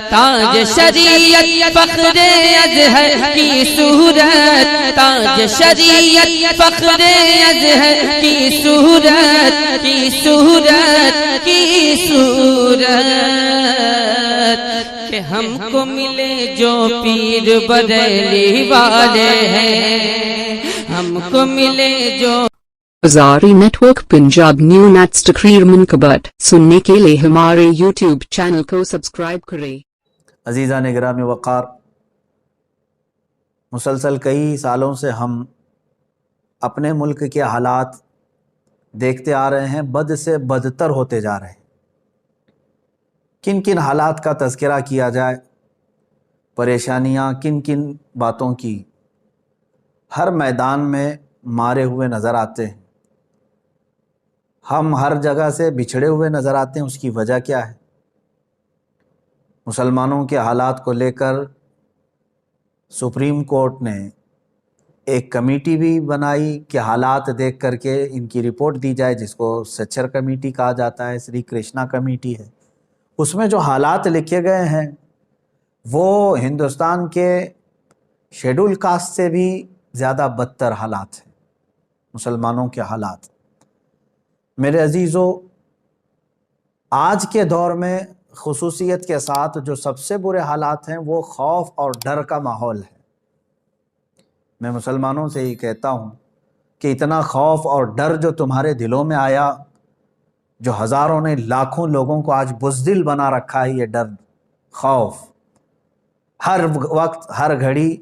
تاج شریعت فخر ازہر کی صورت، تاج شریعت فخر ازہر کی صورت، کی صورت، کی صورت، کہ ہم کو ملے جو پیر بریلی والے ہیں، ہم کو ملے جو Hazari network Punjab new نیٹس تقریر منقبت سننے کے لیے ہمارے یوٹیوب چینل کو سبسکرائب کریں۔ عزیزان گرامی وقار، مسلسل کئی سالوں سے ہم اپنے ملک کے حالات دیکھتے آ رہے ہیں، بد سے بدتر ہوتے جا رہے ہیں۔ کن کن حالات کا تذکرہ کیا جائے، پریشانیاں کن کن باتوں کی، ہر میدان میں مارے ہوئے نظر آتے ہیں، ہم ہر جگہ سے بچھڑے ہوئے نظر آتے ہیں۔ اس کی وجہ کیا ہے؟ مسلمانوں کے حالات کو لے کر سپریم کورٹ نے ایک کمیٹی بھی بنائی کہ حالات دیکھ کر کے ان کی رپورٹ دی جائے، جس کو سچر کمیٹی کہا جاتا ہے، سری کرشنا کمیٹی ہے۔ اس میں جو حالات لکھے گئے ہیں وہ ہندوستان کے شیڈول کاسٹ سے بھی زیادہ بدتر حالات ہیں، مسلمانوں کے حالات۔ میرے عزیزو، آج کے دور میں خصوصیت کے ساتھ جو سب سے برے حالات ہیں وہ خوف اور ڈر کا ماحول ہے۔ میں مسلمانوں سے ہی کہتا ہوں کہ اتنا خوف اور ڈر جو تمہارے دلوں میں آیا، جو ہزاروں نے لاکھوں لوگوں کو آج بزدل بنا رکھا ہے، یہ ڈر، خوف، ہر وقت ہر گھڑی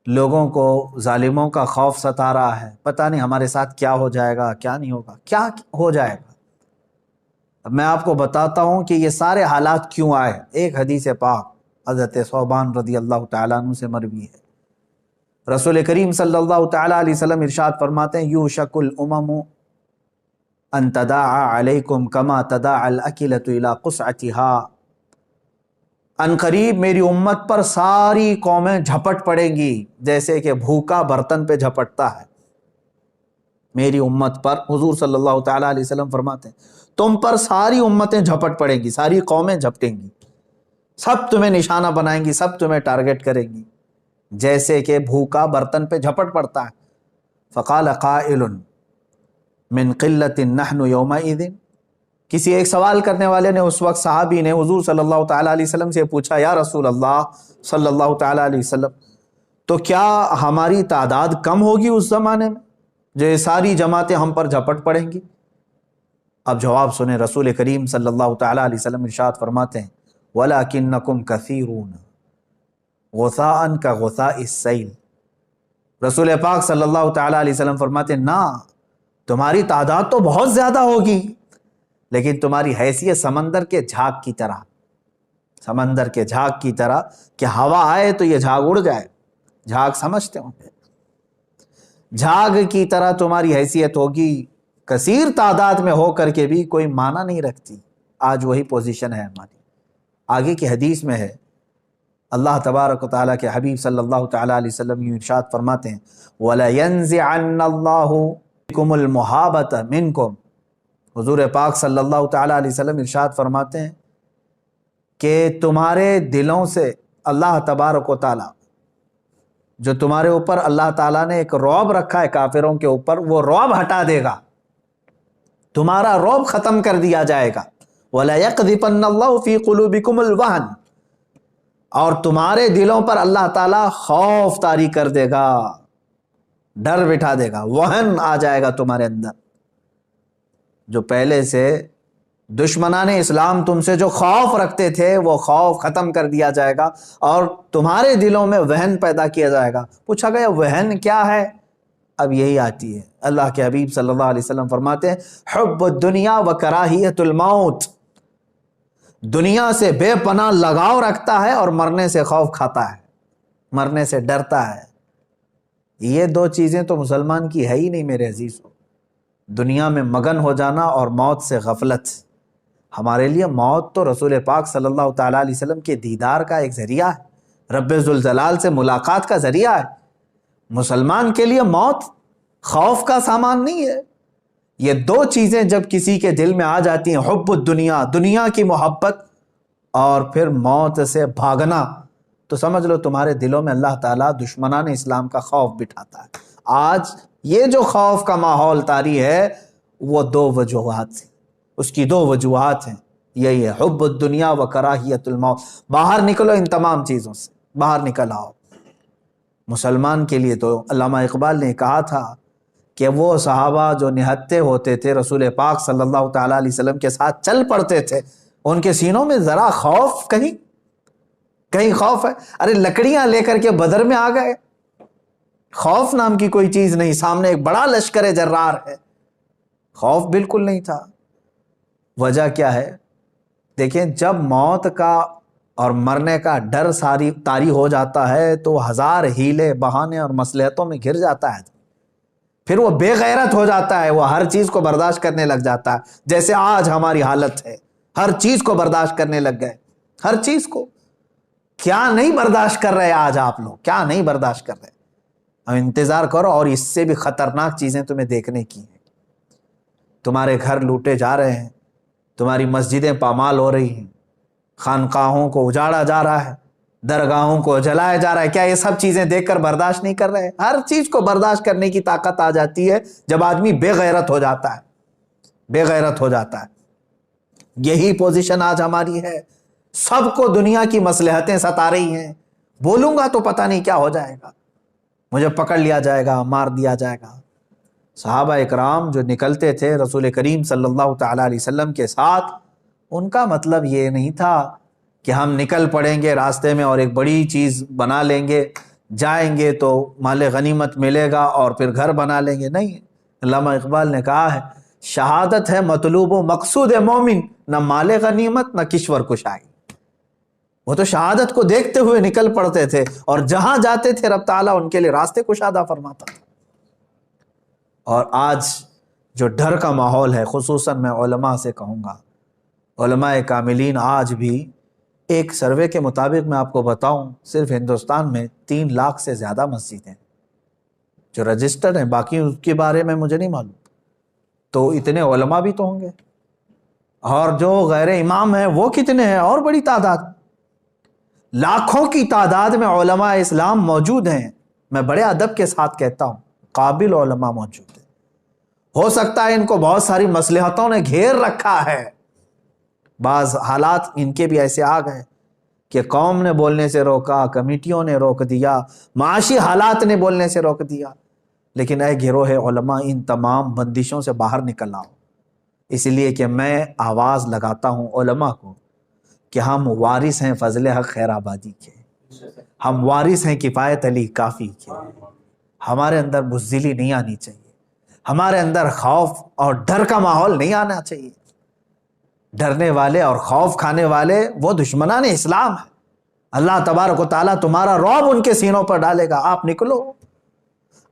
لوگوں کو ظالموں کا خوف ستا رہا ہے۔ پتہ نہیں ہمارے ساتھ کیا ہو جائے گا، کیا نہیں ہوگا، کیا ہو جائے گا۔ اب میں آپ کو بتاتا ہوں کہ یہ سارے حالات کیوں آئے۔ ایک حدیث پاک حضرت ثوبان رضی اللہ تعالیٰ عنہ سے مروی ہے۔ رسول کریم صلی اللہ تعالیٰ علیہ وسلم ارشاد فرماتے ہیں، یوشک الامم ان تداعى علیکم کما تداعى الاکلۃ الی قصعتها۔ ان قریب میری امت پر ساری قومیں جھپٹ پڑیں گی جیسے کہ بھوکا برتن پہ جھپٹتا ہے۔ میری امت پر، حضور صلی اللہ تعالیٰ علیہ وسلم فرماتے ہیں، تم پر ساری امتیں جھپٹ پڑیں گی، ساری قومیں جھپٹیں گی، سب تمہیں نشانہ بنائیں گی، سب تمہیں ٹارگٹ کریں گی جیسے کہ بھوکا برتن پہ جھپٹ پڑتا ہے۔ فقال قائل من قلۃ نحن یومئذ، کسی ایک سوال کرنے والے نے اس وقت، صحابی نے حضور صلی اللہ تعالیٰ علیہ وسلم سے پوچھا، یا رسول اللہ صلی اللہ تعالیٰ علیہ وسلم، تو کیا ہماری تعداد کم ہوگی اس زمانے میں جو یہ ساری جماعتیں ہم پر جھپٹ پڑیں گی؟ اب جواب سنیں، رسول کریم صلی اللہ تعالیٰ علیہ وسلم ارشاد فرماتے ہیں، وَلَكِنَّكُمْ كَثِيرُونَ غُثَاءً كَغُثَاءِ السَّيْلِ۔ رسول پاک صلی اللہ تعالیٰ علیہ وسلم فرماتے ہیں، نا، تمہاری تعداد تو بہت زیادہ ہوگی لیکن تمہاری حیثیت سمندر کے جھاگ کی طرح، سمندر کے جھاگ کی طرح کہ ہوا آئے تو یہ جھاگ اڑ جائے۔ جھاگ سمجھتے ہوں گے، جھاگ کی طرح تمہاری حیثیت ہوگی، کثیر تعداد میں ہو کر کے بھی کوئی معنی نہیں رکھتی۔ آج وہی پوزیشن ہے ہماری۔ آگے کی حدیث میں ہے، اللہ تبارک و تعالیٰ کے حبیب صلی اللہ تعالیٰ علیہ وسلم یہ ارشاد فرماتے ہیں، وَلَيَنزِعَنَّ اللَّهُ بِكُمُ الْمُحَابَةَ مِنْكُمْ۔ حضور پاک صلی اللہ تعالیٰ علیہ وسلم ارشاد فرماتے ہیں کہ تمہارے دلوں سے اللہ تبارک و تعالیٰ، جو تمہارے اوپر اللہ تعالیٰ نے ایک رعب رکھا ہے کافروں کے اوپر، وہ رعب ہٹا دے گا، تمہارا رعب ختم کر دیا جائے گا۔ وَلَيَقْذِفَنَّ اللَّهُ فِي قُلُوبِكُمُ الْوَهْنَ، اور تمہارے دلوں پر اللہ تعالیٰ خوف طاری کر دے گا، ڈر بٹھا دے گا، وہن آ جائے گا تمہارے اندر۔ جو پہلے سے دشمنان اسلام تم سے جو خوف رکھتے تھے وہ خوف ختم کر دیا جائے گا اور تمہارے دلوں میں وہن پیدا کیا جائے گا۔ پوچھا گیا وہن کیا ہے؟ اب یہی آتی ہے، اللہ کے حبیب صلی اللہ علیہ وسلم فرماتے ہیں، حب الدنیا و کراہیت الموت، دنیا سے بے پناہ لگاؤ رکھتا ہے اور مرنے سے خوف کھاتا ہے، مرنے سے ڈرتا ہے۔ یہ دو چیزیں تو مسلمان کی ہے ہی نہیں میرے عزیزو، دنیا میں مگن ہو جانا اور موت سے غفلت۔ ہمارے لیے موت تو رسول پاک صلی اللہ تعالیٰ علیہ وسلم کے دیدار کا ایک ذریعہ ہے، رب ذوالجلال سے ملاقات کا ذریعہ ہے۔ مسلمان کے لیے موت خوف کا سامان نہیں ہے۔ یہ دو چیزیں جب کسی کے دل میں آ جاتی ہیں، حب الدنیا، دنیا کی محبت، اور پھر موت سے بھاگنا، تو سمجھ لو تمہارے دلوں میں اللہ تعالیٰ دشمنان اسلام کا خوف بٹھاتا ہے۔ آج یہ جو خوف کا ماحول طاری ہے وہ دو وجوہات سے، اس کی دو وجوہات ہیں، یہی ہے حب الدنیا و کراہیت الموت۔ باہر نکلو ان تمام چیزوں سے، باہر نکل آؤ۔ مسلمان کے لیے تو علامہ اقبال نے کہا تھا کہ وہ صحابہ جو نہتے ہوتے تھے رسول پاک صلی اللہ تعالیٰ علیہ وسلم کے ساتھ چل پڑتے تھے، ان کے سینوں میں ذرا خوف کہیں خوف ہے؟ ارے لکڑیاں لے کر کے بدر میں آ گئے، خوف نام کی کوئی چیز نہیں، سامنے ایک بڑا لشکر جرار ہے، خوف بالکل نہیں تھا۔ وجہ کیا ہے؟ دیکھیں جب موت کا اور مرنے کا ڈر ساری طاری ہو جاتا ہے تو ہزار ہیلے بہانے اور مصلحتوں میں گھر جاتا ہے، پھر وہ بے غیرت ہو جاتا ہے، وہ ہر چیز کو برداشت کرنے لگ جاتا ہے، جیسے آج ہماری حالت ہے، ہر چیز کو برداشت کرنے لگ گئے، ہر چیز کو۔ کیا نہیں برداشت کر رہے آج آپ لوگ، کیا نہیں برداشت کر رہے؟ اب انتظار کرو اور اس سے بھی خطرناک چیزیں تمہیں دیکھنے کی ہیں۔ تمہارے گھر لوٹے جا رہے ہیں، تمہاری مسجدیں پامال ہو رہی ہیں، خانقاہوں کو اجاڑا جا رہا ہے، درگاہوں کو جلایا جا رہا ہے، کیا یہ سب چیزیں دیکھ کر برداشت نہیں کر رہے؟ ہر چیز کو برداشت کرنے کی طاقت آ جاتی ہے جب آدمی بے غیرت ہو جاتا ہے، بے غیرت ہو جاتا ہے۔ یہی پوزیشن آج ہماری ہے، سب کو دنیا کی مصلحتیں ستا رہی ہیں، بولوں گا تو پتہ نہیں کیا ہو جائے گا، مجھے پکڑ لیا جائے گا، مار دیا جائے گا۔ صحابہ اکرام جو نکلتے تھے رسول کریم صلی اللہ تعالیٰ علیہ وسلم کے ساتھ، ان کا مطلب یہ نہیں تھا کہ ہم نکل پڑیں گے راستے میں اور ایک بڑی چیز بنا لیں گے، جائیں گے تو مال غنیمت ملے گا اور پھر گھر بنا لیں گے، نہیں۔ علامہ اقبال نے کہا ہے شہادت ہے مطلوب و مقصود مومن، نہ مال غنیمت نہ کشور کشائی۔ وہ تو شہادت کو دیکھتے ہوئے نکل پڑتے تھے اور جہاں جاتے تھے رب تعالیٰ ان کے لیے راستے کشادہ فرماتا تھا۔ اور آج جو ڈر کا ماحول ہے، خصوصاً میں علماء سے کہوں گا، علماء کاملین آج بھی ایک سروے کے مطابق میں آپ کو بتاؤں صرف ہندوستان میں 3 لاکھ سے زیادہ مسجدیں جو رجسٹرڈ ہیں، باقی اس کے بارے میں مجھے نہیں معلوم، تو اتنے علماء بھی تو ہوں گے، اور جو غیر امام ہیں وہ کتنے ہیں؟ اور بڑی تعداد، لاکھوں کی تعداد میں علماء اسلام موجود ہیں۔ میں بڑے ادب کے ساتھ کہتا ہوں قابل علماء موجود ہیں۔ ہو سکتا ہے ان کو بہت ساری مصلحتوں نے گھیر رکھا ہے، بعض حالات ان کے بھی ایسے آ گئے کہ قوم نے بولنے سے روکا، کمیٹیوں نے روک دیا، معاشی حالات نے بولنے سے روک دیا، لیکن اے گروہ علماء ان تمام بندشوں سے باہر نکل آؤ۔ اس لیے کہ میں آواز لگاتا ہوں علماء کو کہ ہم وارث ہیں فضل حق خیر آبادی کے، ہم وارث ہیں کفایت علی کافی کے۔ ہمارے اندر بزدلی نہیں آنی چاہیے، ہمارے اندر خوف اور ڈر کا ماحول نہیں آنا چاہیے۔ ڈرنے والے اور خوف کھانے والے وہ دشمنان اسلام ہیں، اللہ تبارک و تعالیٰ تمہارا رعب ان کے سینوں پر ڈالے گا، آپ نکلو۔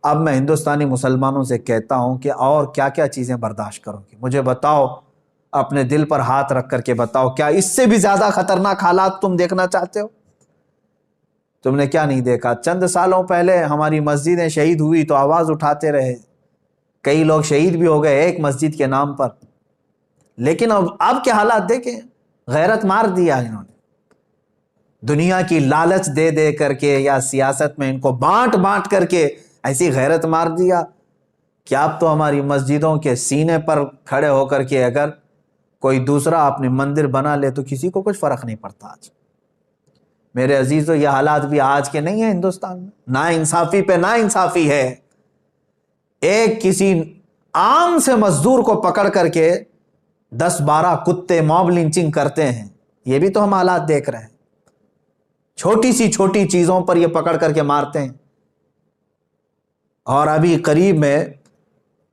اب میں ہندوستانی مسلمانوں سے کہتا ہوں کہ اور کیا کیا چیزیں برداشت کرو گے؟ مجھے بتاؤ، اپنے دل پر ہاتھ رکھ کر کے بتاؤ، کیا اس سے بھی زیادہ خطرناک حالات تم دیکھنا چاہتے ہو؟ تم نے کیا نہیں دیکھا؟ چند سالوں پہلے ہماری مسجدیں شہید ہوئی تو آواز اٹھاتے رہے، کئی لوگ شہید بھی ہو گئے ایک مسجد کے نام پر، لیکن اب کے حالات دیکھیں، غیرت مار دیا انہوں نے، دنیا کی لالچ دے دے کر کے یا سیاست میں ان کو بانٹ بانٹ کر کے ایسی غیرت مار دیا کہ اب تو ہماری مسجدوں کے سینے پر کھڑے ہو کر کے اگر کوئی دوسرا اپنے مندر بنا لے تو کسی کو کچھ فرق نہیں پڑتا۔ آج میرے عزیزو یہ حالات بھی آج کے نہیں ہیں ہندوستان میں، نا انصافی پہ نا انصافی ہے۔ ایک کسی عام سے مزدور کو پکڑ کر کے 10-12 کتے موب لنچنگ کرتے ہیں، یہ بھی تو ہم حالات دیکھ رہے ہیں، چھوٹی سی چھوٹی چیزوں پر یہ پکڑ کر کے مارتے ہیں۔ اور ابھی قریب میں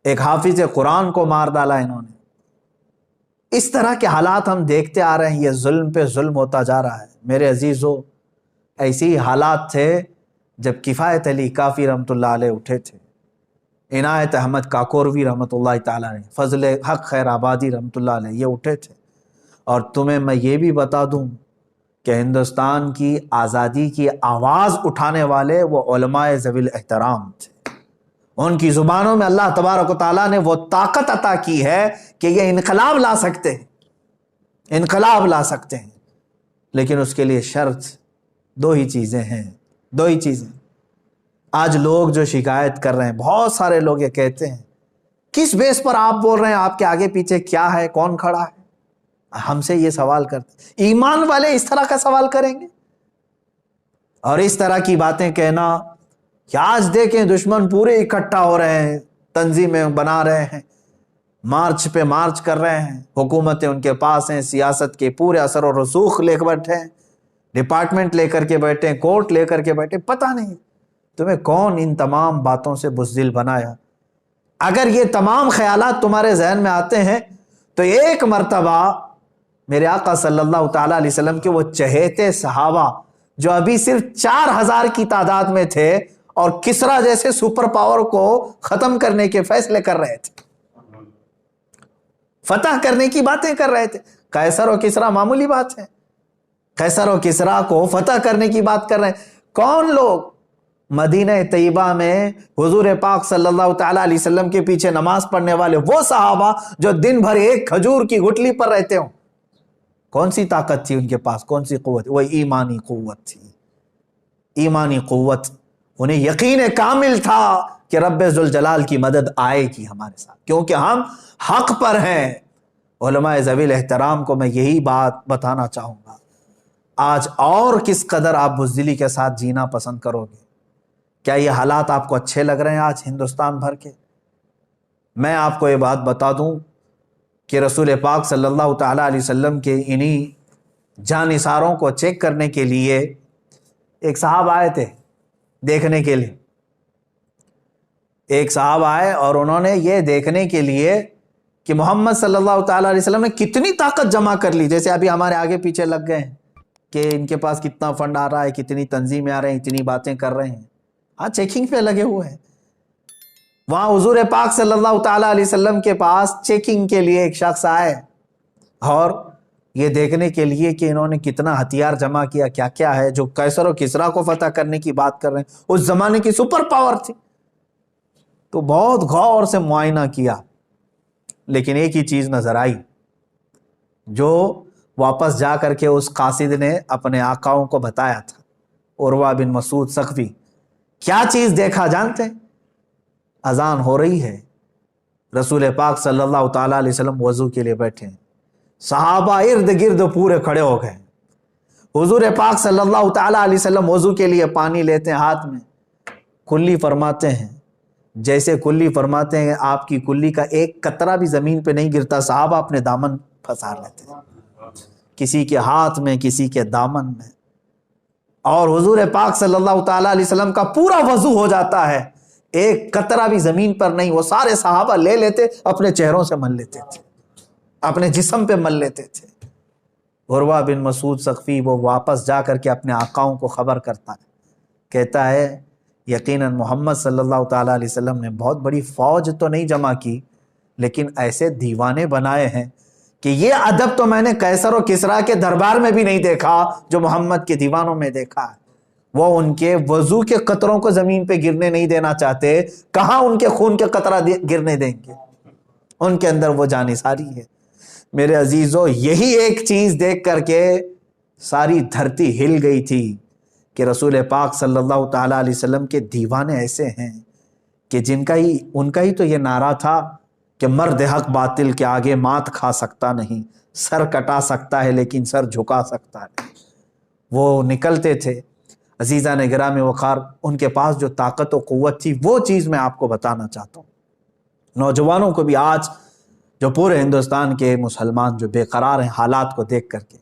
ایک حافظ قرآن کو مار ڈالا انہوں نے۔ اس طرح کے حالات ہم دیکھتے آ رہے ہیں، یہ ظلم پہ ظلم ہوتا جا رہا ہے۔ میرے عزیزو ایسی حالات تھے جب کفایت علی کافی رحمۃ اللہ علیہ اٹھے تھے، عنایت احمد کاکوروی رحمۃ اللہ تعالیٰ نے، فضل حق خیر آبادی رحمۃ اللہ علیہ، یہ اٹھے تھے۔ اور تمہیں میں یہ بھی بتا دوں کہ ہندوستان کی آزادی کی آواز اٹھانے والے وہ علماء ذوی الاحترام تھے، ان کی زبانوں میں اللہ تبارک و تعالیٰ نے وہ طاقت عطا کی ہے کہ یہ انقلاب لا سکتے ہیں، انقلاب لا سکتے ہیں۔ لیکن اس کے لیے شرط دو ہی چیزیں ہیں، دو ہی چیزیں۔ آج لوگ جو شکایت کر رہے ہیں، بہت سارے لوگ یہ کہتے ہیں کس بیس پر آپ بول رہے ہیں، آپ کے آگے پیچھے کیا ہے، کون کھڑا ہے؟ ہم سے یہ سوال کرتے، ایمان والے اس طرح کا سوال کریں گے؟ اور اس طرح کی باتیں کہنا کہ آج دیکھیں دشمن پورے اکٹھا ہو رہے ہیں، تنظیمیں بنا رہے ہیں، مارچ پہ مارچ کر رہے ہیں، حکومتیں ان کے پاس ہیں، سیاست کے پورے اثر و رسوخ لے کر بیٹھے ہیں، ڈپارٹمنٹ لے کر کے بیٹھے ہیں، کورٹ لے کر کے بیٹھے، پتہ نہیں تمہیں کون ان تمام باتوں سے بزدل بنایا۔ اگر یہ تمام خیالات تمہارے ذہن میں آتے ہیں تو ایک مرتبہ میرے آقا صلی اللہ تعالیٰ علیہ وسلم کے وہ چہیتے صحابہ جو ابھی صرف 4000 کی تعداد میں تھے اور کسرا جیسے سپر پاور کو ختم کرنے کے فیصلے کر رہے تھے، فتح کرنے کی باتیں کر رہے تھے، قیصر و کسرا معمولی بات ہے، قیصر و کسرا کو فتح کرنے کی بات کر رہے ہیں۔ کون لوگ مدینہ طیبہ میں حضور پاک صلی اللہ تعالیٰ علیہ وسلم کے پیچھے نماز پڑھنے والے وہ صحابہ جو دن بھر ایک کھجور کی گٹلی پر رہتے ہوں، کون سی طاقت تھی ان کے پاس، کون سی قوت؟ وہ ایمانی قوت تھی، ایمانی قوت۔ انہیں یقین کامل تھا کہ رب ذوالجلال کی مدد آئے گی ہمارے ساتھ، کیونکہ ہم حق پر ہیں۔ علماء ذوی الاحترام کو میں یہی بات بتانا چاہوں گا، آج اور کس قدر آپ بزدلی کے ساتھ جینا پسند کرو گے؟ کیا یہ حالات آپ کو اچھے لگ رہے ہیں آج ہندوستان بھر کے؟ میں آپ کو یہ بات بتا دوں کہ رسول پاک صلی اللہ تعالیٰ علیہ وسلم کے انہی جانثاروں کو چیک کرنے کے لیے ایک صاحب آئے تھے دیکھنے کے لیے، ایک صاحب آئے اور انہوں نے یہ دیکھنے کے لیے کہ محمد صلی اللہ تعالیٰ علیہ وسلم نے کتنی طاقت جمع کر لی، جیسے ابھی ہمارے آگے پیچھے لگ گئے ہیں کہ ان کے پاس کتنا فنڈ آ رہا ہے، کتنی تنظیمیں آ رہے ہیں، اتنی باتیں کر رہے ہیں، ہاں چیکنگ پہ لگے ہوئے ہیں۔ وہاں حضور پاک صلی اللہ تعالیٰ علیہ وسلم کے پاس چیکنگ کے لیے ایک شخص آئے اور یہ دیکھنے کے لیے کہ انہوں نے کتنا ہتھیار جمع کیا، کیا کیا ہے، جو قیصر و کسرا کو فتح کرنے کی بات کر رہے ہیں، اس زمانے کی سپر پاور تھی۔ تو بہت غور سے معائنہ کیا، لیکن ایک ہی چیز نظر آئی جو واپس جا کر کے اس قاصد نے اپنے آقاؤں کو بتایا تھا، عروہ بن مسعود ثقفی۔ کیا چیز دیکھا جانتے ہیں؟ اذان ہو رہی ہے، رسول پاک صلی اللہ تعالیٰ علیہ وسلم وضو کے لیے بیٹھے ہیں، صحابہ ارد گرد پورے کھڑے ہو گئے، حضور پاک صلی اللہ تعالیٰ علیہ وسلم وضو کے لیے پانی لیتے ہیں ہاتھ میں، کلی فرماتے ہیں، جیسے کلی فرماتے ہیں آپ کی کلی کا ایک قطرہ بھی زمین پہ نہیں گرتا، صحابہ اپنے دامن پھنسا لیتے ہیں، کسی کے ہاتھ میں، کسی کے دامن میں، اور حضور پاک صلی اللہ تعالیٰ علیہ وسلم کا پورا وضو ہو جاتا ہے، ایک قطرہ بھی زمین پر نہیں، وہ سارے صحابہ لے لیتے، اپنے چہروں سے مل لیتے تھے، اپنے جسم پہ مل لیتے تھے۔ عروہ بن مسعود ثقفی وہ واپس جا کر کے اپنے آقاؤں کو خبر کرتا ہے، کہتا ہے یقیناً محمد صلی اللہ تعالیٰ علیہ وسلم نے بہت بڑی فوج تو نہیں جمع کی، لیکن ایسے دیوانے بنائے ہیں کہ یہ ادب تو میں نے قیصر و کسرا کے دربار میں بھی نہیں دیکھا جو محمد کے دیوانوں میں دیکھا ہے۔ وہ ان کے وضو کے قطروں کو زمین پہ گرنے نہیں دینا چاہتے، کہاں ان کے خون کے قطرہ گرنے دیں گے؟ ان کے اندر وہ جانثاری ہے۔ میرے عزیزو، یہی ایک چیز دیکھ کر کے ساری دھرتی ہل گئی تھی کہ رسول پاک صلی اللہ تعالیٰ علیہ وسلم کے دیوانے ایسے ہیں کہ ان کا ہی تو یہ نعرہ تھا کہ مرد حق باطل کے آگے مات کھا سکتا نہیں، سر کٹا سکتا ہے لیکن سر جھکا سکتا ہے۔ وہ نکلتے تھے۔ عزیزان گرامی وقار، ان کے پاس جو طاقت و قوت تھی، وہ چیز میں آپ کو بتانا چاہتا ہوں۔ نوجوانوں کو بھی آج جو پورے ہندوستان کے مسلمان جو بے قرار ہیں حالات کو دیکھ کر کے،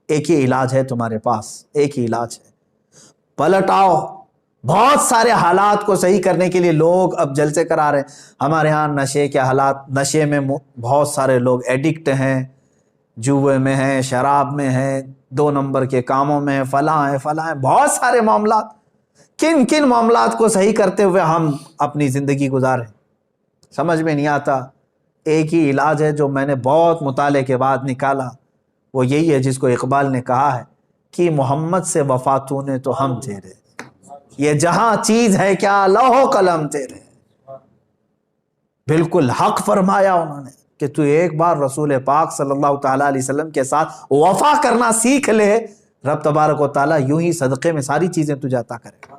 ایک ہی علاج ہے تمہارے پاس، ایک ہی علاج ہے، پلٹ آؤ۔ بہت سارے حالات کو صحیح کرنے کے لیے لوگ اب جلسے کرا رہے ہیں۔ ہمارے ہاں نشے کے حالات، نشے میں بہت سارے لوگ ایڈکٹ ہیں، جوئے میں ہیں، شراب میں ہیں، 2 نمبر کے کاموں میں، فلاں ہیں، بہت سارے معاملات۔ کن کن معاملات کو صحیح کرتے ہوئے ہم اپنی زندگی گزاریں، سمجھ میں نہیں آتا۔ ایک ہی علاج ہے جو میں نے بہت مطالعے کے بعد نکالا، وہ یہی ہے جس کو اقبال نے کہا ہے کہ محمد سے وفا تو نے تو ہم تیرے، یہ جہاں چیز ہے کیا لوح و قلم تیرے۔ بالکل حق فرمایا انہوں نے کہ تو ایک بار رسول پاک صلی اللہ تعالیٰ علیہ وسلم کے ساتھ وفا کرنا سیکھ لے، رب تبارک و تعالیٰ یوں ہی صدقے میں ساری چیزیں تجھے عطا کرے گا،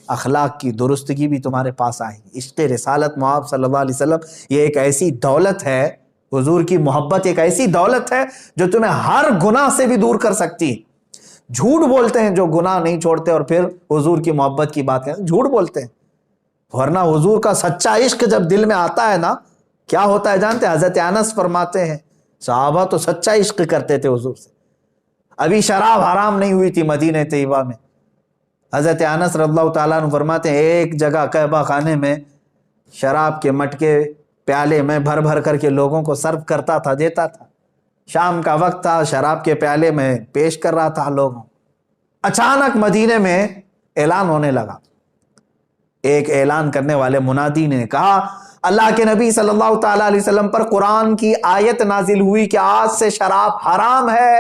اخلاق کی درستگی بھی تمہارے پاس آئے گی۔ عشق رسالت محمد صلی اللہ علیہ وسلم یہ ایک ایسی دولت ہے، حضور کی محبت ایک ایسی دولت ہے جو تمہیں ہر گناہ سے بھی دور کر سکتی ہے۔ جھوٹ بولتے ہیں جو گناہ نہیں چھوڑتے اور پھر حضور کی محبت کی بات کرتے ہیں، جھوٹ بولتے ہیں، ورنہ حضور کا سچا عشق جب دل میں آتا ہے نا کیا ہوتا ہے جانتے ہیں؟ حضرت انس فرماتے ہیں صحابہ تو سچا عشق کرتے تھے حضور سے، ابھی شراب حرام نہیں ہوئی تھی مدینہ طیبہ میں۔ حضرت انس رضی اللہ تعالیٰ عنہ فرماتے ہیں ایک جگہ کعبہ خانے میں شراب کے مٹکے پیالے میں بھر بھر کر کے لوگوں کو سرو کرتا تھا، دیتا تھا، شام کا وقت تھا، شراب کے پیالے میں پیش کر رہا تھا لوگوں۔ اچانک مدینے میں اعلان ہونے لگا، ایک اعلان کرنے والے منادی نے کہا اللہ کے نبی صلی اللہ تعالیٰ علیہ وسلم پر قرآن کی آیت نازل ہوئی کہ آج سے شراب حرام ہے۔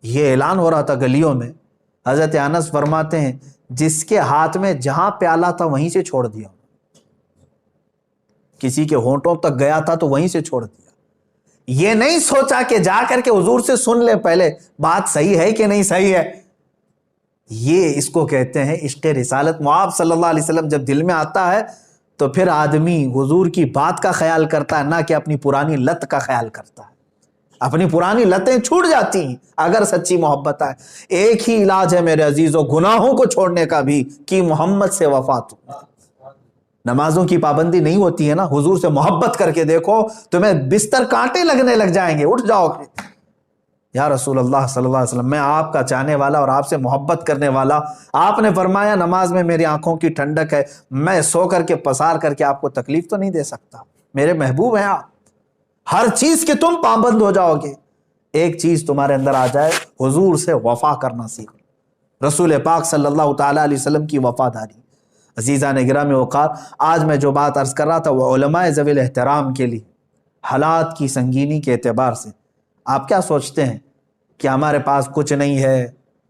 یہ اعلان ہو رہا تھا گلیوں میں۔ حضرت انس فرماتے ہیں جس کے ہاتھ میں جہاں پیالہ تھا وہیں سے چھوڑ دیا، کسی کے ہونٹوں تک گیا تھا تو وہیں سے چھوڑ دیا، یہ نہیں سوچا کہ جا کر کے حضور سے سن لے پہلے بات صحیح ہے کہ نہیں صحیح ہے۔ یہ اس کو کہتے ہیں عشق رسالت محمد صلی اللہ علیہ وسلم جب دل میں آتا ہے تو پھر آدمی حضور کی بات کا خیال کرتا ہے نہ کہ اپنی پرانی لت کا خیال کرتا ہے۔ اپنی پرانی لتیں چھوٹ جاتی ہیں اگر سچی محبت آئے۔ ایک ہی علاج ہے میرے عزیزوں گناہوں کو چھوڑنے کا بھی کہ محمد سے وفا تو۔ نمازوں کی پابندی نہیں ہوتی ہے نا، حضور سے محبت کر کے دیکھو تمہیں بستر کانٹے لگنے لگ جائیں گے، اٹھ جاؤ گے یا رسول اللہ صلی اللہ علیہ وسلم میں آپ کا چاہنے والا اور آپ سے محبت کرنے والا، آپ نے فرمایا نماز میں میری آنکھوں کی ٹھنڈک ہے، میں سو کر کے پسار کر کے آپ کو تکلیف تو نہیں دے سکتا، میرے محبوب ہیں آپ، ہر چیز کے تم پابند ہو جاؤ گے۔ ایک چیز تمہارے اندر آ جائے، حضور سے وفا کرنا سیکھو، رسول پاک صلی اللہ تعالیٰ علیہ وسلم کی وفاداری۔ عزیزان گرامی وقار، آج میں جو بات عرض کر رہا تھا وہ علماء ذوی الاحترام کے لیے حالات کی سنگینی کے اعتبار سے۔ آپ کیا سوچتے ہیں کہ ہمارے پاس کچھ نہیں ہے،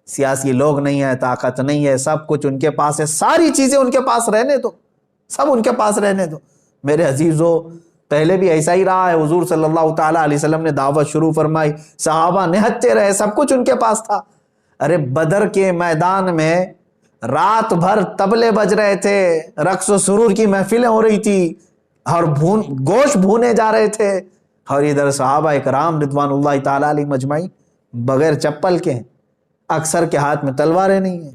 سیاسی لوگ نہیں ہے، طاقت نہیں ہے، سب کچھ ان کے پاس ہے، ساری چیزیں ان کے پاس رہنے دو، سب ان کے پاس رہنے دو۔ میرے عزیزوں پہلے بھی ایسا ہی رہا ہے، حضور صلی اللہ تعالیٰ علیہ وسلم نے دعوت شروع فرمائی، صحابہ نہتے رہے، سب کچھ ان کے پاس تھا۔ ارے بدر کے میدان میں رات بھر طبلے بج رہے تھے، رقص و سرور کی محفلیں ہو رہی تھی اور گوشت بھونے جا رہے تھے، اور ادھر صحابہ اکرام رضوان اللہ تعالیٰ علیہ مجمعین بغیر چپل کے ہیں، اکثر کے ہاتھ میں تلواریں نہیں ہیں،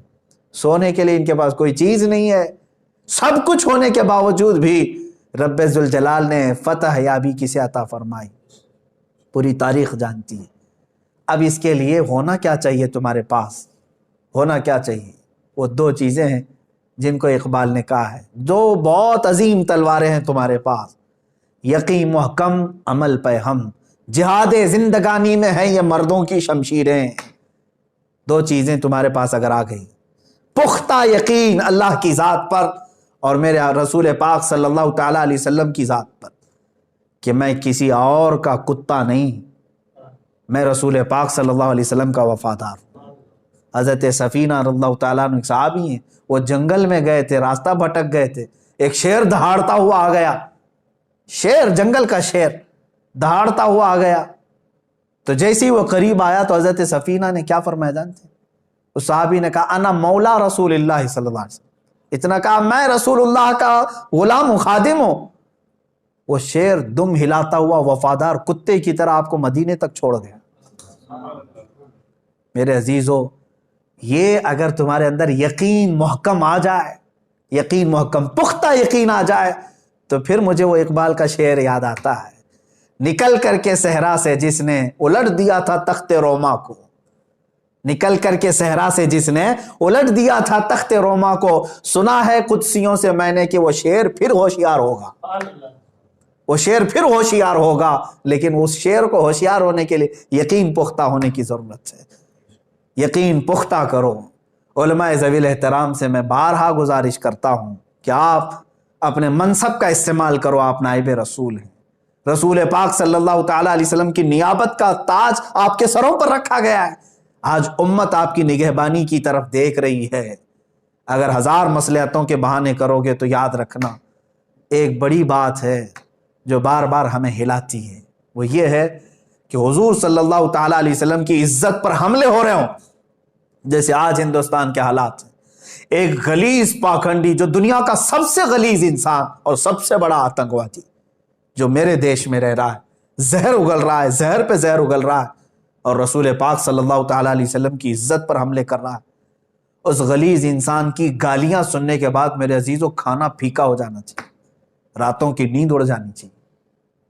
سونے کے لیے ان کے پاس کوئی چیز نہیں ہے، سب کچھ ہونے کے باوجود بھی رب ذوالجلال نے فتح یابی کسے عطا فرمائی، پوری تاریخ جانتی ہے۔ اب اس کے لیے ہونا کیا چاہیے تمہارے پاس؟ ہونا کیا چاہیے؟ وہ دو چیزیں ہیں جن کو اقبال نے کہا ہے، دو بہت عظیم تلواریں ہیں تمہارے پاس، یقین محکم عمل پہ ہم، جہاد زندگانی میں ہے یہ مردوں کی شمشیریں۔ دو چیزیں تمہارے پاس اگر آ گئی، پختہ یقین اللہ کی ذات پر اور میرے رسول پاک صلی اللہ تعالیٰ علیہ وسلم کی ذات پر کہ میں کسی اور کا کتا نہیں، میں رسول پاک صلی اللہ علیہ وسلم کا وفادار ہوں۔ حضرت سفینہ رضی اللہ تعالیٰ عنہ ایک صحابی ہیں، وہ جنگل میں گئے تھے، راستہ بھٹک گئے تھے، ایک شیر دہاڑتا ہوا آ گیا، شیر، جنگل کا شیر دہاڑتا ہوا آ گیا، تو جیسے ہی وہ قریب آیا تو حضرت سفینہ نے کیا فرمایا جانتے ہیں؟ اس صحابی نے کہا انا مولا رسول اللہ صلی اللہ علیہ وسلم، اتنا کہا میں رسول اللہ کا غلام و خادم ہوں۔ وہ شیر دم ہلاتا ہوا وفادار کتے کی طرح آپ کو مدینے تک چھوڑ گیا۔ میرے عزیزو، یہ اگر تمہارے اندر یقین محکم آ جائے، یقین محکم پختہ یقین آ جائے، تو پھر مجھے وہ اقبال کا شعر یاد آتا ہے، نکل کر کے صحرا سے جس نے الٹ دیا تھا تخت روما کو، نکل کر کے صحرا سے جس نے الٹ دیا تھا تخت روما کو، سنا ہے قدسیوں سے میں نے کہ وہ شیر پھر ہوشیار ہوگا، وہ شیر پھر ہوشیار ہوگا، لیکن اس شیر کو ہوشیار ہونے کے لیے یقین پختہ ہونے کی ضرورت ہے۔ یقین پختہ کرو۔ علماء ذوی الاحترام سے میں بارہا گزارش کرتا ہوں کہ آپ اپنے منصب کا استعمال کرو، آپ نائب رسول ہیں، رسول پاک صلی اللہ تعالیٰ علیہ وسلم کی نیابت کا تاج آپ کے سروں پر رکھا گیا ہے، آج امت آپ کی نگہبانی کی طرف دیکھ رہی ہے۔ اگر ہزار مصلحتوں کے بہانے کرو گے تو یاد رکھنا ایک بڑی بات ہے جو بار بار ہمیں ہلاتی ہے، وہ یہ ہے کہ حضور صلی اللہ تعالیٰ علیہ وسلم کی عزت پر حملے ہو رہے ہوں، جیسے آج ہندوستان کے حالات ہیں۔ ایک غلیظ پاکھنڈی جو دنیا کا سب سے غلیظ انسان اور سب سے بڑا آتنکوادی جو میرے دیش میں رہ رہا ہے، زہر اگل رہا ہے، زہر پہ زہر اگل رہا ہے، اور رسول پاک صلی اللہ تعالیٰ علیہ وسلم کی عزت پر حملے کر رہا ہے، اس غلیظ انسان کی گالیاں سننے کے بعد میرے عزیزوں کھانا پھیکا ہو جانا چاہیے، راتوں کی نیند اڑ جانی چاہیے،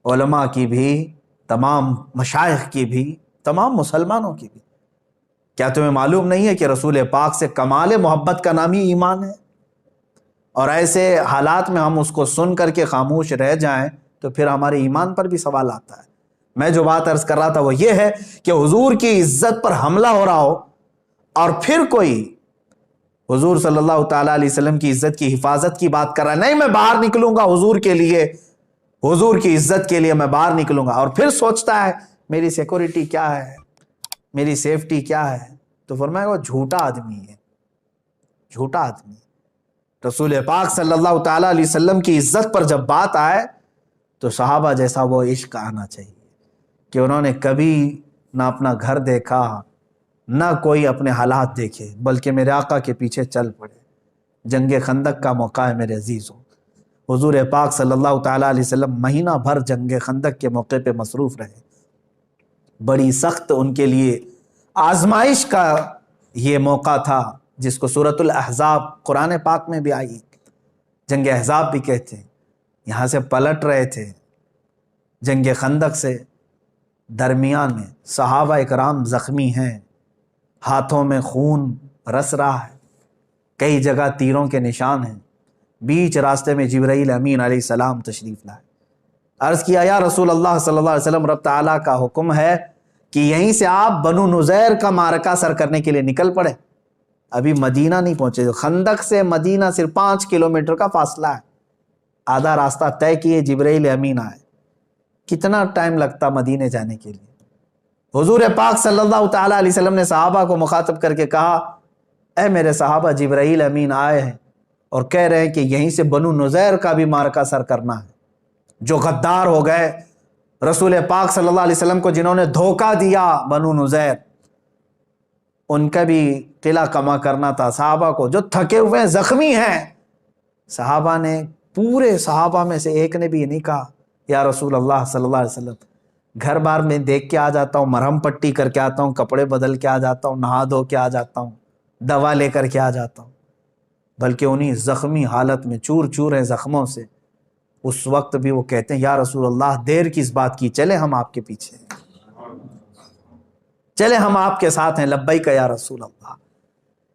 علماء کی بھی، تمام مشائخ کی بھی، تمام مسلمانوں کی بھی۔ کیا تمہیں معلوم نہیں ہے کہ رسول پاک سے کمال محبت کا نام ہی ایمان ہے؟ اور ایسے حالات میں ہم اس کو سن کر کے خاموش رہ جائیں تو پھر ہمارے ایمان پر بھی سوال آتا ہے۔ میں جو بات عرض کر رہا تھا وہ یہ ہے کہ حضور کی عزت پر حملہ ہو رہا ہو اور پھر کوئی حضور صلی اللہ تعالیٰ علیہ وسلم کی عزت کی حفاظت کی بات کر رہا ہے، نہیں میں باہر نکلوں گا حضور کے لیے، حضور کی عزت کے لیے میں باہر نکلوں گا، اور پھر سوچتا ہے میری سیکورٹی کیا ہے، میری سیفٹی کیا ہے، تو فرمایا وہ جھوٹا آدمی ہے، جھوٹا آدمی ہے۔ رسول پاک صلی اللہ تعالیٰ علیہ وسلم کی عزت پر جب بات آئے تو صحابہ جیسا وہ عشق آنا چاہیے کہ انہوں نے کبھی نہ اپنا گھر دیکھا، نہ کوئی اپنے حالات دیکھے، بلکہ میرے آقا کے پیچھے چل پڑے۔ جنگ خندق کا موقع ہے میرے عزیزوں، حضور پاک صلی اللہ تعالیٰ علیہ وسلم مہینہ بھر جنگ خندق کے موقع پہ مصروف رہے۔ بڑی سخت ان کے لیے آزمائش کا یہ موقع تھا، جس کو سورۃ الاحزاب قرآن پاک میں بھی آئی، جنگ احزاب بھی کہتے ہیں۔ یہاں سے پلٹ رہے تھے جنگ خندق سے، درمیان میں صحابہ اکرام زخمی ہیں، ہاتھوں میں خون رس رہا ہے، کئی جگہ تیروں کے نشان ہیں، بیچ راستے میں جبرائیل امین علیہ السلام تشریف لائے۔ عرض کیا یا رسول اللہ صلی اللہ علیہ وسلم، رب تعالیٰ کا حکم ہے کہ یہیں سے آپ بنو نذیر کا معرکہ سر کرنے کے لیے نکل پڑے۔ ابھی مدینہ نہیں پہنچے، خندق سے مدینہ صرف 5 کلومیٹر کا فاصلہ ہے، آدھا راستہ طے کیے، جبرائیل امین آئے۔ کتنا ٹائم لگتا مدینے جانے کے لیے؟ حضور پاک صلی اللہ تعالیٰ علیہ وسلم نے صحابہ کو مخاطب کر کے کہا، اے میرے صحابہ، جبرائیل امین آئے ہیں اور کہہ رہے ہیں کہ یہیں سے بنو نذیر کا بھی معرکہ سر کرنا ہے۔ جو غدار ہو گئے رسول پاک صلی اللہ علیہ وسلم کو، جنہوں نے دھوکہ دیا بنو نذیر، ان کا بھی قلعہ کما کرنا تھا۔ صحابہ کو جو تھکے ہوئے زخمی ہیں، صحابہ نے، پورے صحابہ میں سے ایک نے بھی یہ نہیں کہا یا رسول اللہ صلی اللہ علیہ وسلم گھر بار میں دیکھ کے آ جاتا ہوں، مرہم پٹی کر کے آتا ہوں، کپڑے بدل کے آ جاتا ہوں، نہا دھو کے آ جاتا ہوں، دوا لے کر کے آ جاتا ہوں، بلکہ انہیں زخمی حالت میں چور چور ہیں زخموں سے، اس وقت بھی وہ کہتے ہیں یا رسول اللہ دیر کس بات کی، چلے ہم آپ کے پیچھے ہیں، چلے ہم آپ کے ساتھ ہیں، لبیک یا رسول اللہ۔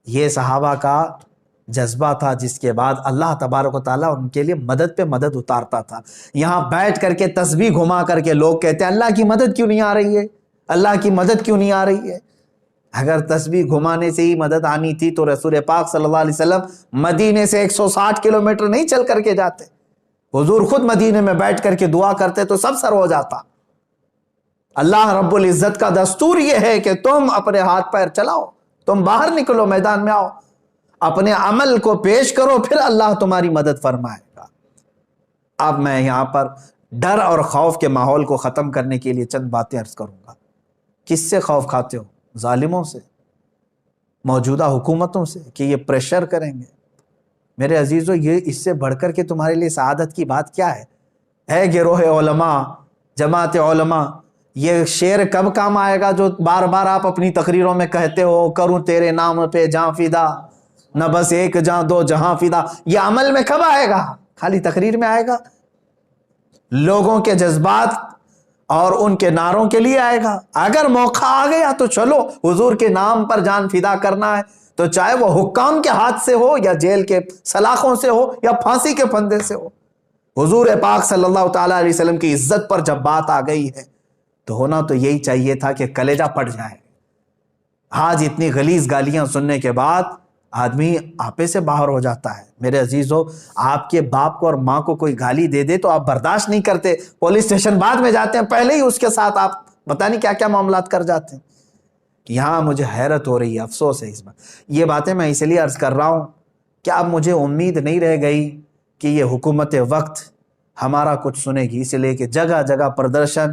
یہ صحابہ کا جذبہ تھا، جس کے بعد اللہ تبارک و تعالیٰ ان کے لیے مدد پہ مدد اتارتا تھا۔ یہاں بیٹھ کر کے تسبیح گھما کر کے لوگ کہتے ہیں اللہ کی مدد کیوں نہیں آ رہی ہے، اللہ کی مدد کیوں نہیں آ رہی ہے۔ اگر تسبیح گھمانے سے ہی مدد آنی تھی تو رسول پاک صلی اللہ علیہ وسلم مدینے سے 160 کلومیٹر نہیں چل کر کے جاتے، حضور خود مدینے میں بیٹھ کر کے دعا کرتے تو سب سر ہو جاتا۔ اللہ رب العزت کا دستور یہ ہے کہ تم اپنے ہاتھ پیر چلاؤ، تم باہر نکلو، میدان میں آؤ، اپنے عمل کو پیش کرو، پھر اللہ تمہاری مدد فرمائے گا۔ اب میں یہاں پر ڈر اور خوف کے ماحول کو ختم کرنے کے لیے چند باتیں عرض کروں گا۔ کس سے خوف کھاتے ہو؟ ظالموں سے، موجودہ حکومتوں سے، کہ یہ پریشر کریں گے۔ میرے عزیزو، یہ اس سے بڑھ کر کے تمہارے لیے سعادت کی بات کیا ہے؟ اے گروہ علماء، جماعت علماء، یہ شعر کب کام آئے گا جو بار بار آپ اپنی تقریروں میں کہتے ہو، کروں تیرے نام پہ جاں فدا، نہ بس ایک جاں دو جہاں فدا؟ یہ عمل میں کب آئے گا؟ خالی تقریر میں آئے گا؟ لوگوں کے جذبات اور ان کے نعروں کے لیے آئے گا؟ اگر موقع آ گیا تو چلو، حضور کے نام پر جان فدا کرنا ہے تو چاہے وہ حکام کے ہاتھ سے ہو یا جیل کے سلاخوں سے ہو یا پھانسی کے پھندے سے ہو۔ حضور پاک صلی اللہ تعالیٰ علیہ وسلم کی عزت پر جب بات آ گئی ہے تو ہونا تو یہی چاہیے تھا کہ کلیجہ پھٹ جائے۔ آج اتنی غلیظ گالیاں سننے کے بعد آدمی آپے سے باہر ہو جاتا ہے۔ میرے عزیزو، آپ کے باپ کو اور ماں کو کوئی گالی دے دے تو آپ برداشت نہیں کرتے، پولیس اسٹیشن بعد میں جاتے ہیں، پہلے ہی اس کے ساتھ آپ پتہ نہیں کیا کیا معاملات کر جاتے ہیں۔ یہاں مجھے حیرت ہو رہی ہے، افسوس ہے اس بات۔ یہ باتیں میں اس لیے عرض کر رہا ہوں کہ اب مجھے امید نہیں رہ گئی کہ یہ حکومت وقت ہمارا کچھ سنے گی، اس لیے کہ جگہ جگہ پردرشن،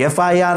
FIR,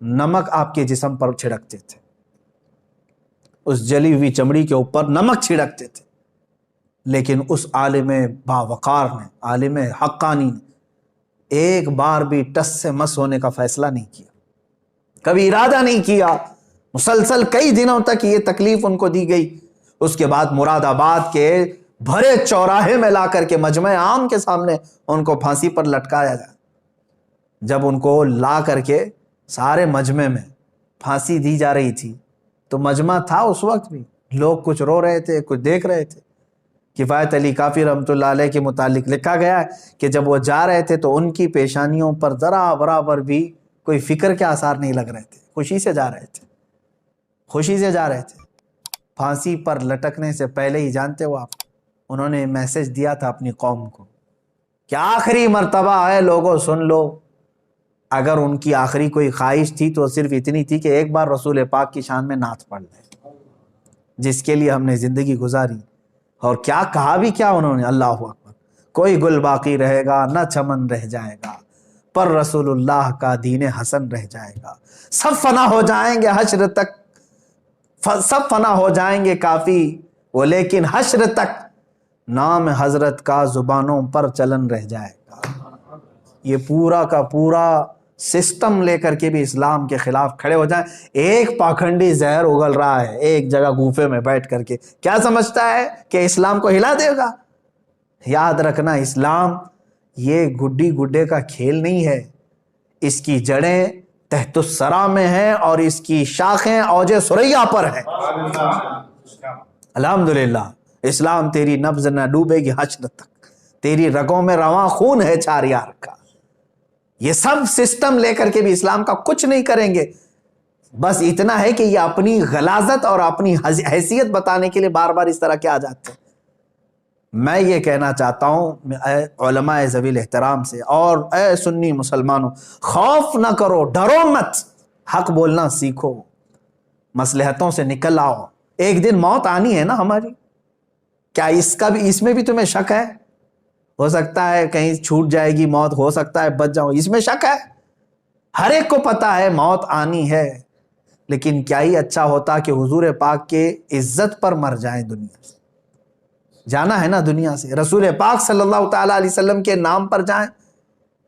نمک آپ کے جسم پر چھڑکتے تھے، اس جلی ہوئی چمڑی کے اوپر نمک چھڑکتے تھے، لیکن اس عالم باوقار نے، عالم حقانی نے ایک بار بھی ٹس سے مس ہونے کا فیصلہ نہیں کیا، کبھی ارادہ نہیں کیا۔ مسلسل کئی دنوں تک یہ تکلیف ان کو دی گئی۔ اس کے بعد مراد آباد کے بھرے چوراہے میں لا کر کے مجمع عام کے سامنے ان کو پھانسی پر لٹکایا گیا۔ جب ان کو لا کر کے سارے مجمع میں پھانسی دی جا رہی تھی تو مجمع تھا اس وقت بھی، لوگ کچھ رو رہے تھے، کچھ دیکھ رہے تھے۔ کفایت علی کافی رحمۃ اللہ علیہ کے متعلق لکھا گیا ہے کہ جب وہ جا رہے تھے تو ان کی پیشانیوں پر ذرا برابر بھی کوئی فکر کے آثار نہیں لگ رہے تھے، خوشی سے جا رہے تھے، خوشی سے جا رہے تھے۔ پھانسی پر لٹکنے سے پہلے ہی جانتے ہو آپ، انہوں نے میسج دیا تھا اپنی قوم کو کہ آخری مرتبہ ہے لوگوں سن لو۔ اگر ان کی آخری کوئی خواہش تھی تو صرف اتنی تھی کہ ایک بار رسول پاک کی شان میں نعت پڑھ لیں، جس کے لیے ہم نے زندگی گزاری۔ اور کیا کہا بھی کیا انہوں نے، اللہ اکبر، کوئی گل باقی رہے گا نہ چمن رہ جائے گا، پر رسول اللہ کا دین حسن رہ جائے گا۔ سب فنا ہو جائیں گے حشر تک، سب فنا ہو جائیں گے کافی وہ، لیکن حشر تک نام حضرت کا زبانوں پر چلن رہ جائے گا۔ یہ پورا کا پورا سسٹم لے کر کے بھی اسلام کے خلاف کھڑے ہو جائیں۔ ایک پاکھنڈی زہر اگل رہا ہے ایک جگہ گوفے میں بیٹھ کر کے، کیا سمجھتا ہے کہ اسلام کو ہلا دے گا؟ یاد رکھنا، اسلام یہ گڈی گڈے کا کھیل نہیں ہے، اس کی جڑیں تحت الثری میں ہیں اور اس کی شاخیں اوج ثریا پر ہیں۔ الحمدللہ، اسلام تیری نبض نہ ڈوبے گی حشر تک، تیری رگوں میں رواں خون ہے چار یار کا۔ یہ سب سسٹم لے کر کے بھی اسلام کا کچھ نہیں کریں گے، بس اتنا ہے کہ یہ اپنی غلاظت اور اپنی حیثیت بتانے کے لیے بار بار اس طرح کے آ جاتے ہیں۔ میں یہ کہنا چاہتا ہوں اے علماء ذوی الاحترام سے اور اے سنی مسلمانوں، خوف نہ کرو، ڈرو مت، حق بولنا سیکھو، مصلحتوں سے نکل آؤ۔ ایک دن موت آنی ہے نا ہماری، کیا اس میں بھی تمہیں شک ہے؟ ہو سکتا ہے کہیں چھوٹ جائے گی موت، ہو سکتا ہے بچ جاؤ، اس میں شک ہے؟ ہر ایک کو پتا ہے موت آنی ہے، لیکن کیا ہی اچھا ہوتا کہ حضور پاک کے عزت پر مر جائیں، دنیا سے جانا ہے نا، دنیا سے رسول پاک صلی اللہ تعالیٰ علیہ وسلم کے نام پر جائیں،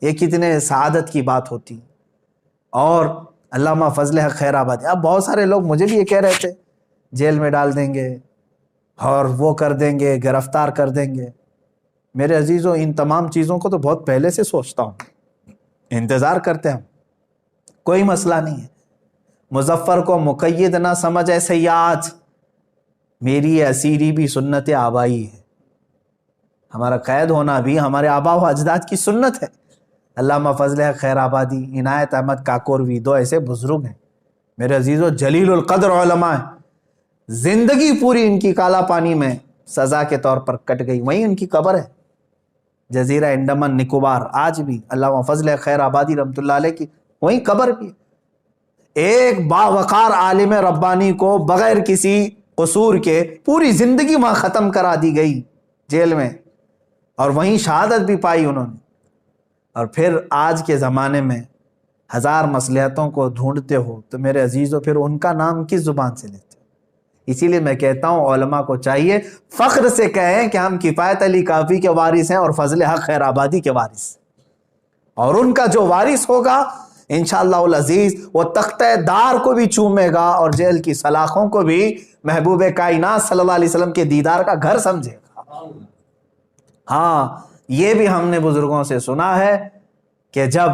یہ کتنے سعادت کی بات ہوتی۔ اور علامہ فضل حق خیر آبادی، اب بہت سارے لوگ مجھے بھی یہ کہہ رہے تھے جیل میں ڈال دیں گے اور وہ کر دیں گے، گرفتار کر دیں گے۔ میرے عزیزوں، ان تمام چیزوں کو تو بہت پہلے سے سوچتا ہوں، انتظار کرتے ہیں، کوئی مسئلہ نہیں ہے۔ مظفر کو مقید نہ سمجھ اے سیاد، میری اسیری بھی سنت آبائی ہے، ہمارا قید ہونا بھی ہمارے آبا و اجداد کی سنت ہے۔ علامہ فضل حق خیر آبادی، عنایت احمد کاکوروی، دو ایسے بزرگ ہیں میرے عزیزوں، جلیل القدر علماء ہیں، زندگی پوری ان کی کالا پانی میں سزا کے طور پر کٹ گئی، وہیں ان کی قبر ہے جزیرہ انڈمان نکوبار، آج بھی علامہ فضل حق خیر آبادی رحمۃ اللہ علیہ کی وہیں قبر بھی۔ ایک باوقار عالم ربانی کو بغیر کسی قصور کے پوری زندگی وہاں ختم کرا دی گئی جیل میں، اور وہیں شہادت بھی پائی انہوں نے۔ اور پھر آج کے زمانے میں ہزار مصلحتوں کو ڈھونڈتے ہو تو میرے عزیزوں پھر ان کا نام کس زبان سے لیتے ہو؟ اسی لیے میں کہتا ہوں علماء کو چاہیے فخر سے کہیں کہ ہم کفایت علی کافی کے وارث ہیں اور فضل حق خیر آبادی کے وارث، اور ان کا جو وارث ہوگا انشاءاللہ العزیز وہ تختہ دار کو بھی چومے گا اور جیل کی سلاخوں کو بھی محبوب کائنات صلی اللہ علیہ وسلم کے دیدار کا گھر سمجھے گا۔ ہاں، یہ بھی ہم نے بزرگوں سے سنا ہے کہ جب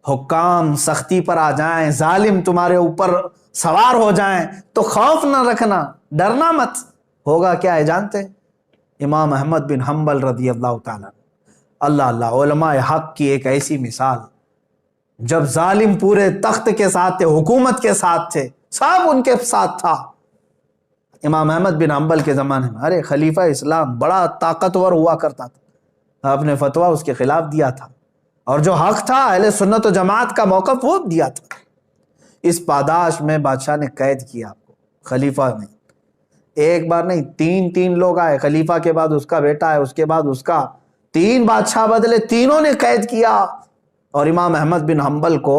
حکام سختی پر آ جائیں، ظالم تمہارے اوپر سوار ہو جائیں تو خوف نہ رکھنا، ڈرنا مت۔ ہوگا کیا ہے جانتے؟ امام احمد بن حنبل رضی اللہ تعالیٰ، اللہ علماء حق کی ایک ایسی مثال، جب ظالم پورے تخت کے ساتھ تھے، حکومت کے ساتھ تھے، سب ان کے ساتھ تھا۔ امام احمد بن حنبل کے زمانے میں ارے خلیفہ اسلام بڑا طاقتور ہوا کرتا تھا، آپ نے فتویٰ اس کے خلاف دیا تھا، اور جو حق تھا اہل سنت و جماعت کا موقف وہ دیا تھا۔ اس پاداش میں بادشاہ نے قید کیا آپ کو، خلیفہ نے، ایک بار نہیں، تین لوگ آئے، خلیفہ کے بعد اس کا بیٹا ہے، اس کے بعد اس کا، 3 بادشاہ بدلے، تینوں نے قید کیا، اور امام احمد بن حنبل کو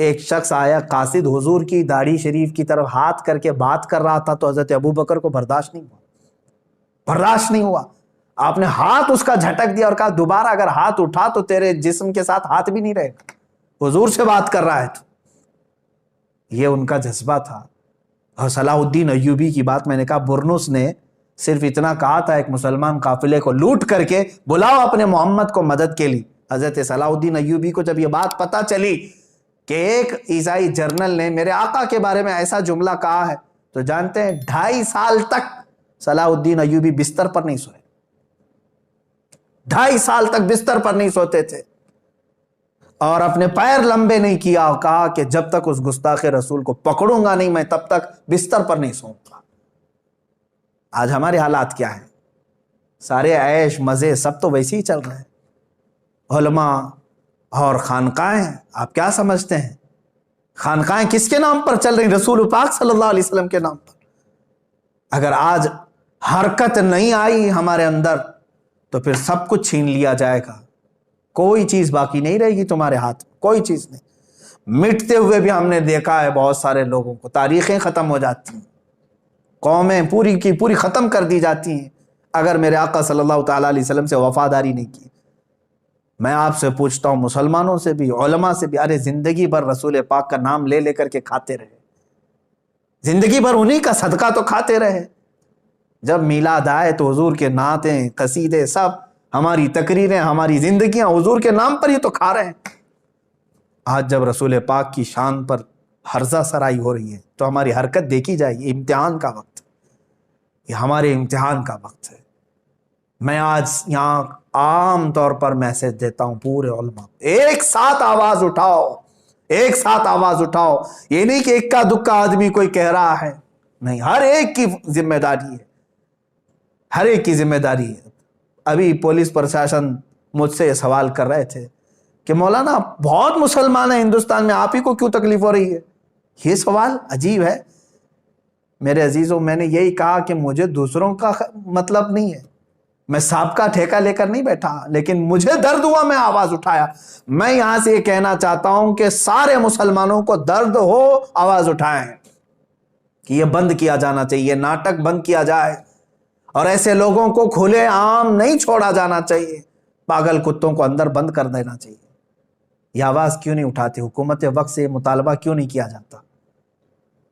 ایک شخص آیا قاصد حضور کی داڑھی شریف کی طرف ہاتھ کر کے بات کر رہا تھا، تو حضرت ابو بکر کو برداشت نہیں ہوا. آپ نے ہاتھ اس کا جھٹک دیا اور کہا دوبارہ اگر ہاتھ اٹھا تو تیرے جسم کے ساتھ ہاتھ بھی نہیں رہے گا، حضور سے بات کر رہا ہے تو. یہ ان کا جذبہ تھا. اور صلاح الدین ایوبی کی بات میں نے کہا، برنس نے صرف اتنا کہا تھا ایک مسلمان قافلے کو لوٹ کر کے بلاؤ اپنے محمد کو مدد کے لیے. حضرت صلاح الدین ایوبی کو جب یہ بات پتا چلی کہ ایک عیسائی جرنل نے میرے آقا کے بارے میں ایسا جملہ کہا ہے، تو جانتے ہیں 2.5 سال تک صلاح الدین ایوبی بستر پر نہیں سوئے. 2.5 سال تک بستر پر نہیں سوتے تھے اور اپنے پیر لمبے نہیں کیا اور کہا کہ جب تک اس گستاخ رسول کو پکڑوں گا نہیں میں تب تک بستر پر نہیں سوؤں گا. آج ہمارے حالات کیا ہیں؟ سارے عیش مزے سب تو ویسے ہی چل رہے ہیں. علماء اور خانقاہیں، آپ کیا سمجھتے ہیں خانقاہیں کس کے نام پر چل رہی؟ رسول پاک صلی اللہ علیہ وسلم کے نام پر. اگر آج حرکت نہیں آئی ہمارے اندر تو پھر سب کچھ چھین لیا جائے گا. کوئی چیز باقی نہیں رہے گی تمہارے ہاتھ میں، کوئی چیز نہیں. مٹتے ہوئے بھی ہم نے دیکھا ہے بہت سارے لوگوں کو، تاریخیں ختم ہو جاتی ہیں، قومیں پوری کی پوری ختم کر دی جاتی ہیں اگر میرے آقا صلی اللہ تعالیٰ علیہ وسلم سے وفاداری نہیں کی. میں آپ سے پوچھتا ہوں، مسلمانوں سے بھی، علماء سے بھی، ارے زندگی بھر رسول پاک کا نام لے لے کر کے کھاتے رہے، زندگی بھر انہی کا صدقہ تو کھاتے رہے. جب میلاد آئے تو حضور کے نعتیں، قصیدے، سب ہماری تقریریں، ہماری زندگیاں حضور کے نام پر ہی تو کھا رہے ہیں. آج جب رسول پاک کی شان پر ہرزہ سرائی ہو رہی ہے تو ہماری حرکت دیکھی جائے. یہ امتحان کا وقت ہے، یہ ہمارے امتحان کا وقت ہے. میں آج یہاں عام طور پر میسج دیتا ہوں پورے علماء، ایک ساتھ آواز اٹھاؤ، ایک ساتھ آواز اٹھاؤ. یہ نہیں کہ اکا دکا آدمی کوئی کہہ رہا ہے، نہیں، ہر ایک کی ذمہ داری ہے، ہر ایک کی ذمہ داری ہے. ابھی پولیس پرشاسن مجھ سے یہ سوال کر رہے تھے کہ مولانا بہت مسلمان ہیں ہندوستان میں، آپ ہی کو کیوں تکلیف ہو رہی ہے؟ یہ سوال عجیب ہے. میرے عزیزوں، میں نے یہی کہا کہ مجھے دوسروں کا مطلب نہیں ہے، میں سب کا ٹھیکہ لے کر نہیں بیٹھا، لیکن مجھے درد ہوا، میں آواز اٹھایا. میں یہاں سے یہ کہنا چاہتا ہوں کہ سارے مسلمانوں کو درد ہو، آواز اٹھائیں کہ یہ بند کیا جانا چاہیے، یہ ناٹک بند کیا جائے اور ایسے لوگوں کو کھلے عام نہیں چھوڑا جانا چاہیے، پاگل کتوں کو اندر بند کر دینا چاہیے. یہ آواز کیوں نہیں اٹھاتی؟ حکومت وقت سے مطالبہ کیوں نہیں کیا جاتا؟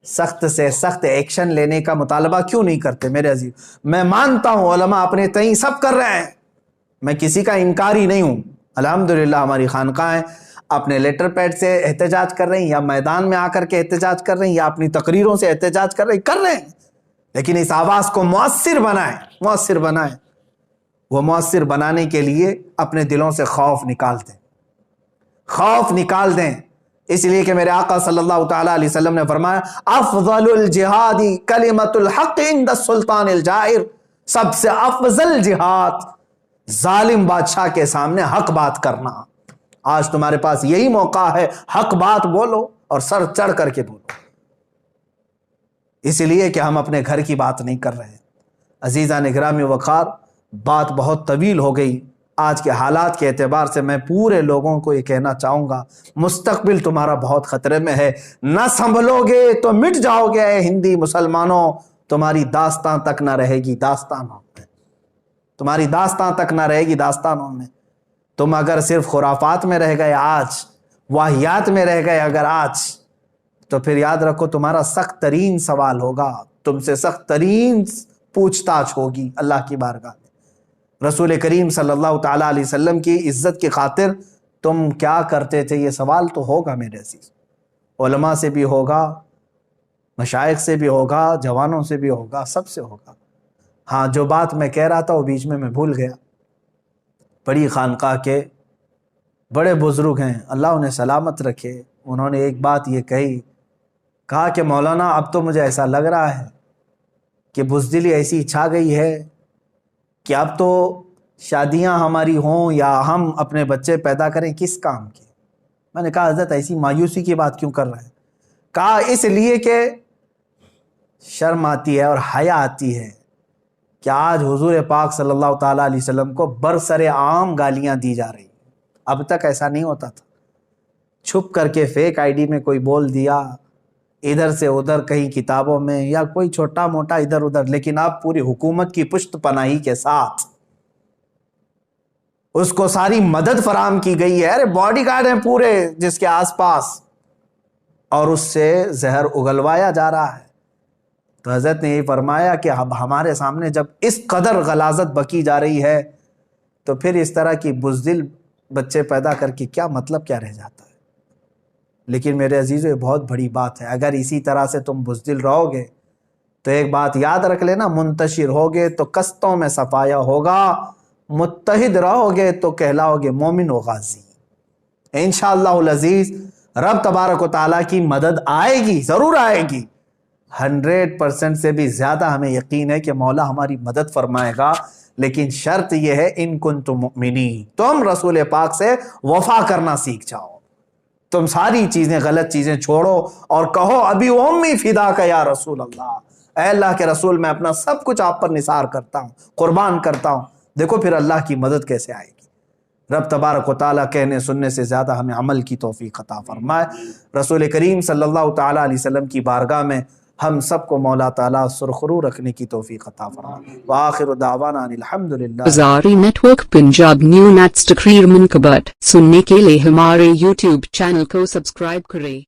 سخت سے سخت ایکشن لینے کا مطالبہ کیوں نہیں کرتے؟ میرے عزیز، میں مانتا ہوں علماء اپنے تئیں سب کر رہے ہیں، میں کسی کا انکاری نہیں ہوں. الحمدللہ ہماری خانقاہیں اپنے لیٹر پیڈ سے احتجاج کر رہی ہیں، یا میدان میں آ کر کے احتجاج کر رہی ہیں، یا اپنی تقریروں سے احتجاج کر رہے ہیں، لیکن اس آواز کو مؤثر بنائیں. وہ مؤثر بنانے کے لیے اپنے دلوں سے خوف نکال دیں. اس لیے کہ میرے آقا صلی اللہ تعالیٰ علیہ وسلم نے فرمایا، افضل الجہاد کلمۃ الحق عند السلطان الجائر. سب سے افضل جہاد ظالم بادشاہ کے سامنے حق بات کرنا. آج تمہارے پاس یہی موقع ہے، حق بات بولو اور سر چڑھ کر کے بولو. اس لیے کہ ہم اپنے گھر کی بات نہیں کر رہے. عزیزان گرامی وقار، بات بہت طویل ہو گئی. آج کے حالات کے اعتبار سے میں پورے لوگوں کو یہ کہنا چاہوں گا، مستقبل تمہارا بہت خطرے میں ہے. نہ سنبھلو گے تو مٹ جاؤ گے. اے ہندی مسلمانوں، تمہاری داستان تک نہ رہے گی داستانوں میں، تمہاری داستان تک نہ رہے گی داستانوں میں. تم اگر صرف خرافات میں رہ گئے آج، واہیات میں رہ گئے اگر آج، تو پھر یاد رکھو تمہارا سخت ترین سوال ہوگا، تم سے سخت ترین پوچھ تاچھ ہوگی اللہ کی بارگاہ میں. رسول کریم صلی اللہ تعالیٰ علیہ وسلم کی عزت کی خاطر تم کیا کرتے تھے؟ یہ سوال تو ہوگا میرے عزیز. علماء سے بھی ہوگا، مشائخ سے بھی ہوگا، جوانوں سے بھی ہوگا، سب سے ہوگا. ہاں، جو بات میں کہہ رہا تھا وہ بیچ میں بھول گیا. بڑی خانقاہ کے بڑے بزرگ ہیں، اللہ انہیں سلامت رکھے، انہوں نے ایک بات یہ کہا کہ مولانا اب تو مجھے ایسا لگ رہا ہے کہ بزدلی ایسی چھا گئی ہے کہ اب تو شادیاں ہماری ہوں یا ہم اپنے بچے پیدا کریں کس کام کے. میں نے کہا حضرت ایسی مایوسی کی بات کیوں کر رہے ہیں؟ کہا اس لیے کہ شرم آتی ہے اور حیا آتی ہے کہ آج حضور پاک صلی اللہ تعالیٰ علیہ وسلم کو برسر عام گالیاں دی جا رہی ہیں. اب تک ایسا نہیں ہوتا تھا. چھپ کر کے فیک آئی ڈی میں کوئی بول دیا, ادھر سے ادھر کہیں کتابوں میں, یا کوئی چھوٹا موٹا ادھر ادھر, لیکن اب پوری حکومت کی پشت پناہی کے ساتھ اس کو ساری مدد فراہم کی گئی ہے. ارے باڈی گارڈ ہیں پورے جس کے آس پاس, اور اس سے زہر اگلوایا جا رہا ہے. تو حضرت نے یہ فرمایا کہ اب ہمارے سامنے جب اس قدر غلاظت بکی جا رہی ہے تو پھر اس طرح کی بزدل بچے پیدا کر کے کیا مطلب, کیا رہ جاتا ہے. لیکن میرے عزیزو, یہ بہت بڑی بات ہے. اگر اسی طرح سے تم بزدل رہو گے تو ایک بات یاد رکھ لینا, منتشر ہوگے تو کستوں میں صفایا ہوگا, متحد رہو گے تو کہلاؤ گے مومن و غازی. انشاءاللہ العزیز رب تبارک و تعالیٰ کی مدد آئے گی, ضرور آئے گی. 100% سے بھی زیادہ ہمیں یقین ہے کہ مولا ہماری مدد فرمائے گا. لیکن شرط یہ ہے, ان کنتم مؤمنین, تم رسول پاک سے وفا کرنا سیکھ جاؤ. تم ساری چیزیں, غلط چیزیں چھوڑو اور کہو ابھی امی فدا کا یا رسول اللہ, اے اللہ کے رسول میں اپنا سب کچھ آپ پر نثار کرتا ہوں, قربان کرتا ہوں. دیکھو پھر اللہ کی مدد کیسے آئے گی. رب تبارک و تعالیٰ کہنے سننے سے زیادہ ہمیں عمل کی توفیق عطا فرمائے. رسول کریم صلی اللہ تعالیٰ علیہ وسلم کی بارگاہ میں ہم سب کو مولا تعالیٰ سرخرو رکھنے کی توفیق عطا فرمائے. وآخر دعوانا ان الحمدللہ. بازاری نیٹ ورک پنجاب نیو نیٹس تقریر منقبت سننے کے لیے ہمارے یوٹیوب چینل کو سبسکرائب کریں.